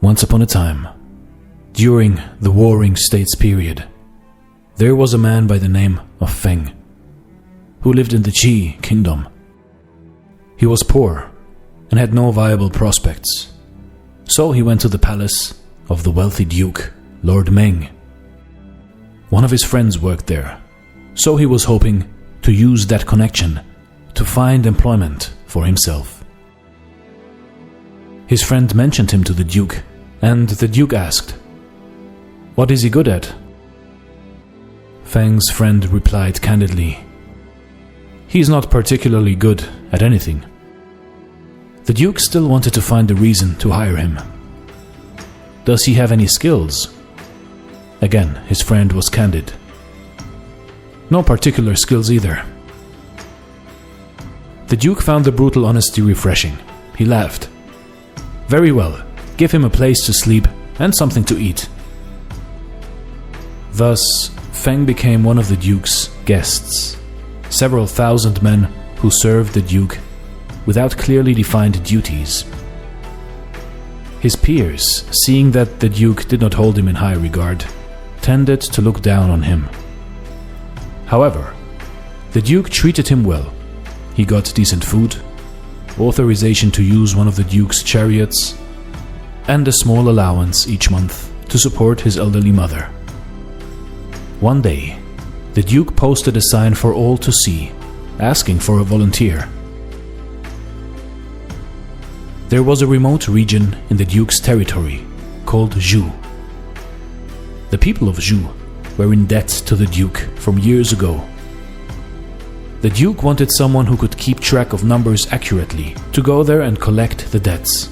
Once upon a time, during the Warring States period, there was a man by the name of Feng, who lived in the Qi kingdom. He was poor and had no viable prospects, so he went to the palace of the wealthy duke, Lord Meng. One of his friends worked there, so he was hoping to use that connection to find employment for himself. His friend mentioned him to the duke, and the duke asked, "What is he good at?" Feng's friend replied candidly, "He's not particularly good at anything." The duke still wanted to find a reason to hire him. "Does he have any skills?" Again, his friend was candid. "No particular skills either." The duke found the brutal honesty refreshing. He laughed. "Very well, give him a place to sleep and something to eat." Thus, Feng became one of the duke's guests, several thousand men who served the duke without clearly defined duties. His peers, seeing that the duke did not hold him in high regard, tended to look down on him. However, the duke treated him well. He got decent food, authorization to use one of the duke's chariots, and a small allowance each month to support his elderly mother. One day, the duke posted a sign for all to see, asking for a volunteer. There was a remote region in the duke's territory called Zhu. The people of Zhu were in debt to the duke from years ago. The duke wanted someone who could keep track of numbers accurately to go there and collect the debts.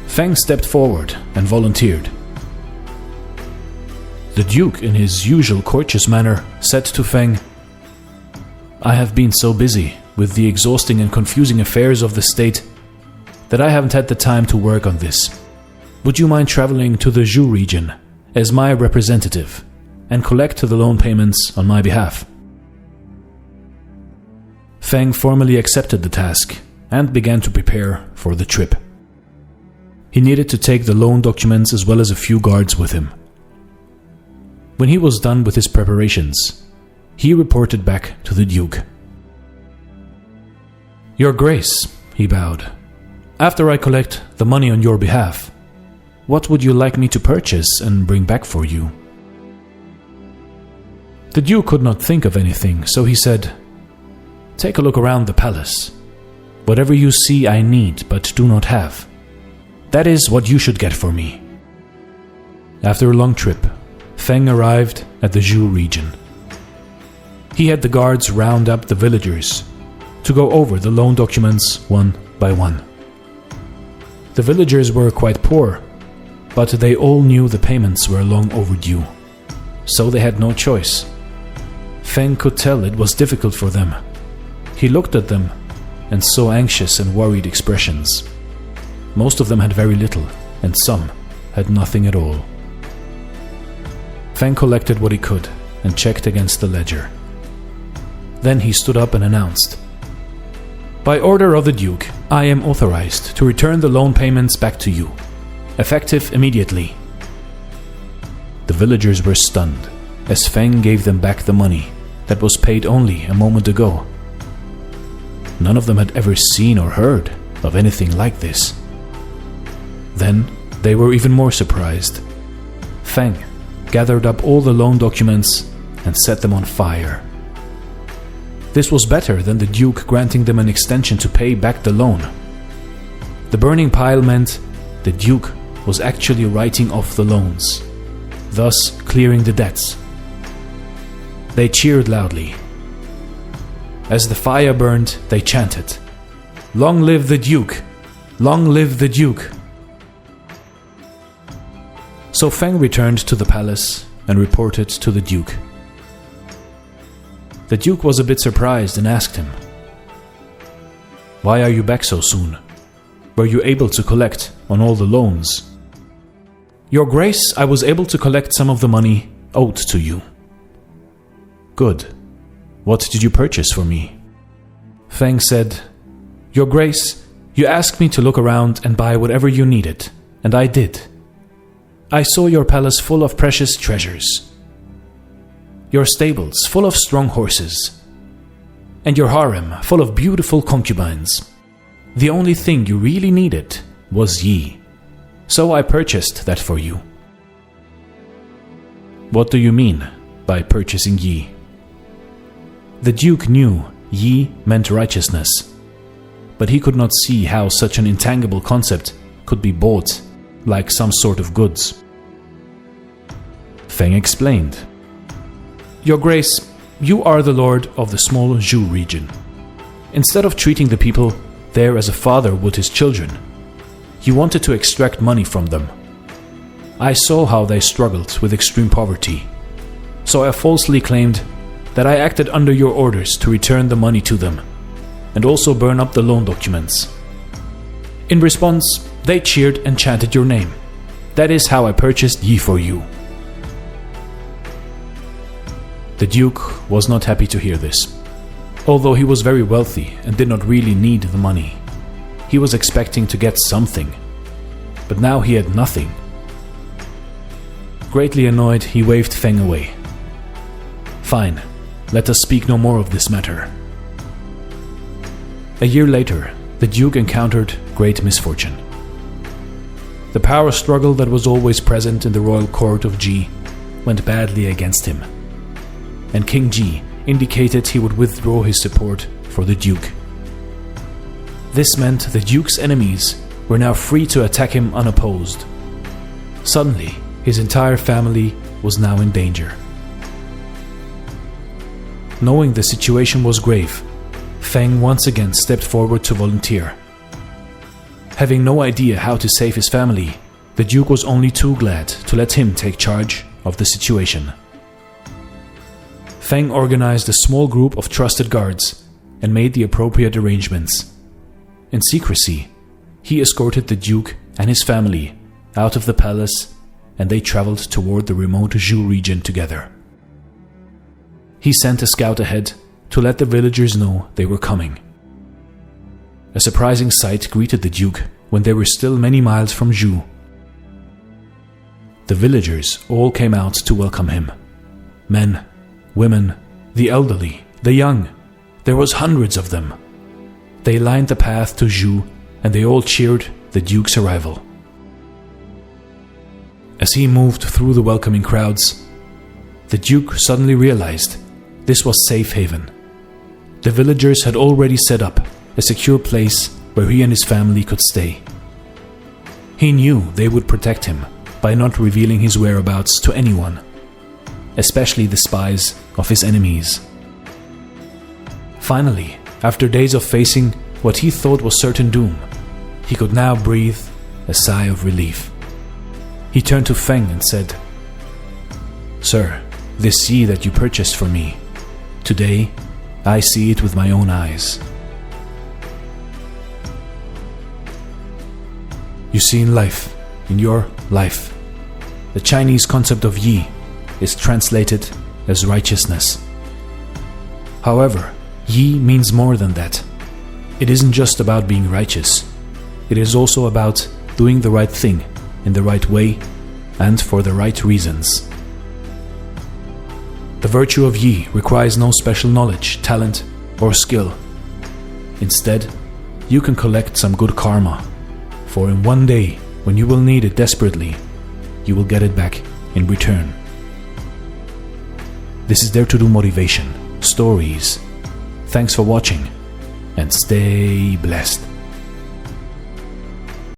Feng stepped forward and volunteered. The duke, in his usual courteous manner, said to Feng, "I have been so busy with the exhausting and confusing affairs of the state that I haven't had the time to work on this. Would you mind traveling to the Zhu region as my representative and collect the loan payments on my behalf?" Feng formally accepted the task and began to prepare for the trip. He needed to take the loan documents as well as a few guards with him. When he was done with his preparations, he reported back to the duke. "Your Grace," he bowed, "after I collect the money on your behalf, what would you like me to purchase and bring back for you?" The duke could not think of anything, so he said, "Take a look around the palace. Whatever you see I need but do not have, that is what you should get for me." After a long trip, Feng arrived at the Zhu region. He had the guards round up the villagers to go over the loan documents one by one. The villagers were quite poor, but they all knew the payments were long overdue, so they had no choice. Feng could tell it was difficult for them. He looked at them and saw anxious and worried expressions. Most of them had very little, and some had nothing at all. Feng collected what he could and checked against the ledger. Then he stood up and announced, "By order of the Duke, I am authorized to return the loan payments back to you, effective immediately." The villagers were stunned as Feng gave them back the money that was paid only a moment ago. None of them had ever seen or heard of anything like this. Then they were even more surprised. Feng gathered up all the loan documents and set them on fire. This was better than the Duke granting them an extension to pay back the loan. The burning pile meant the Duke was actually writing off the loans, thus clearing the debts. They cheered loudly. As the fire burned, they chanted, "Long live the Duke! Long live the Duke!" So Feng returned to the palace and reported to the Duke. The Duke was a bit surprised and asked him, "Why are you back so soon? Were you able to collect on all the loans?" "Your Grace, I was able to collect some of the money owed to you." "Good. What did you purchase for me?" Feng said, "Your Grace, You asked me to look around and buy whatever you needed, and I did. I saw your palace full of precious treasures, your stables full of strong horses, and your harem full of beautiful concubines. The only thing you really needed was Yi, so I purchased that for you." "What do you mean by purchasing Yi?" The Duke knew Yi meant righteousness, but he could not see how such an intangible concept could be bought like some sort of goods. Feng explained, "Your Grace, you are the lord of the small Zhu region. Instead of treating the people there as a father would his children, you wanted to extract money from them. I saw how they struggled with extreme poverty, so I falsely claimed that I acted under your orders to return the money to them, and also burn up the loan documents. In response, they cheered and chanted your name. That is how I purchased Yi for you." The Duke was not happy to hear this. Although he was very wealthy and did not really need the money, he was expecting to get something, but now he had nothing. Greatly annoyed, he waved Feng away. "Fine, let us speak no more of this matter." A year later, the Duke encountered great misfortune. The power struggle that was always present in the royal court of Ji went badly against him, and King Ji indicated he would withdraw his support for the Duke. This meant the Duke's enemies were now free to attack him unopposed. Suddenly, his entire family was now in danger. Knowing the situation was grave, Feng once again stepped forward to volunteer. Having no idea how to save his family, the Duke was only too glad to let him take charge of the situation. Feng organized a small group of trusted guards and made the appropriate arrangements. In secrecy, he escorted the Duke and his family out of the palace, and they traveled toward the remote Zhu region together. He sent a scout ahead to let the villagers know they were coming. A surprising sight greeted the Duke when they were still many miles from Zhu. The villagers all came out to welcome him. Men, women, the elderly, the young. There was hundreds of them. They lined the path to Zhu, and they all cheered the Duke's arrival. As he moved through the welcoming crowds, the Duke suddenly realized this was safe haven. The villagers had already set up a secure place where he and his family could stay. He knew they would protect him by not revealing his whereabouts to anyone, especially the spies of his enemies. Finally, after days of facing what he thought was certain doom, he could now breathe a sigh of relief. He turned to Feng and said, "Sir, this Yi that you purchased for me, today I see it with my own eyes." You see, in life, in your life, the Chinese concept of Yi is translated as righteousness. However, Yi means more than that. It isn't just about being righteous. It is also about doing the right thing in the right way and for the right reasons. The virtue of Yi requires no special knowledge, talent, or skill. Instead, you can collect some good karma, for in one day, when you will need it desperately, you will get it back in return. This is Dare to Do Motivation Stories. Thanks for watching, and stay blessed.